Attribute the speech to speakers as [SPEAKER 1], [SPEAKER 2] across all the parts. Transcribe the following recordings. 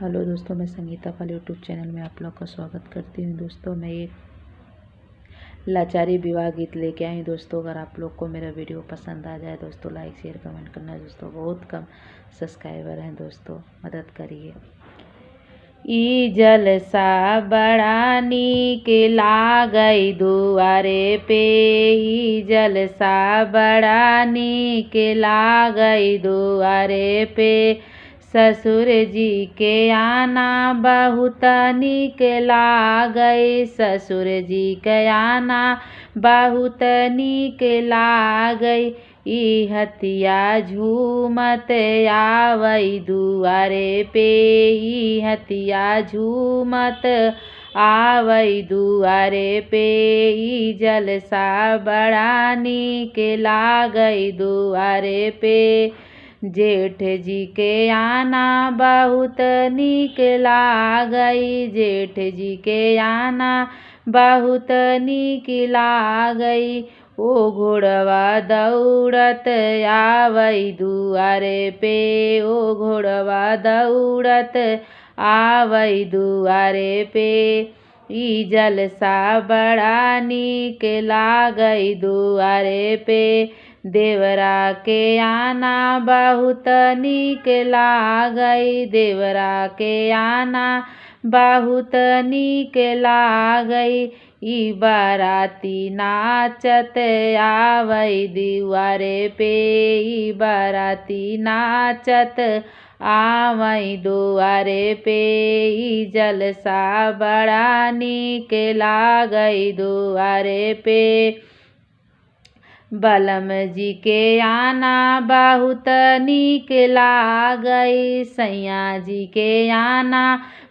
[SPEAKER 1] Hello दोस्तों, मैं संगीता पाल YouTube channel में आप लोग का स्वागत करती हूँ। दोस्तों, मैं एक लाचारी विवाह गीत लेके आई। दोस्तों, अगर आप लोग को मेरा वीडियो पसंद आ जाए दोस्तों, लाइक शेयर कमेंट करना। दोस्तों, बहुत कम सब्सक्राइबर हैं दोस्तों, मदद करिए। ई जलसा बड़ा नीक लागई दुआरे पे, ई जलसा बड़ा नीक लागई दुआरे पे। ससुर जी के आना बहुत नीक लागई, ससुर जी के आना बहुत नीक लागई। ई हथिया झूमत आवई दुआरे पे, ई हथिया झूमत आवई दुआरे पे। ई जलसा बड़ा नीक लागई दुआरे पे। जेठ जी के आना बहुत नीक लागई, जेठ जी के आना बहुत नीक लागई। ओ घोड़वा दौड़त आवई दुआरे पे, ओ घोड़वा दौड़त आवई दुआरे पे। ई जलसा बड़ा नीक लागई दुआरे पे। देवरा के आना बहुत नीक लागई, देवरा के आना बहुत नीक लागई। ई बाराती नाचत आवई दुआरे पे, ई बाराती नाचत आवई दुआरे पे। ई जलसा बड़ा नीक लागई दुआरे पे। बलम जी के आना बहुत नीक लागई, सैया जी के आना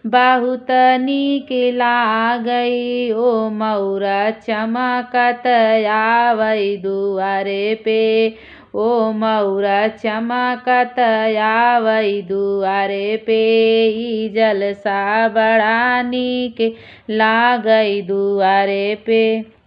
[SPEAKER 1] बहुत नीक लागई। ओ मौरा चमकत आवई दुआरे पे, ओ मौरा चमकत आवई दुआरे पे। ई जलसा बड़ा नीक लागई दुआरे पे।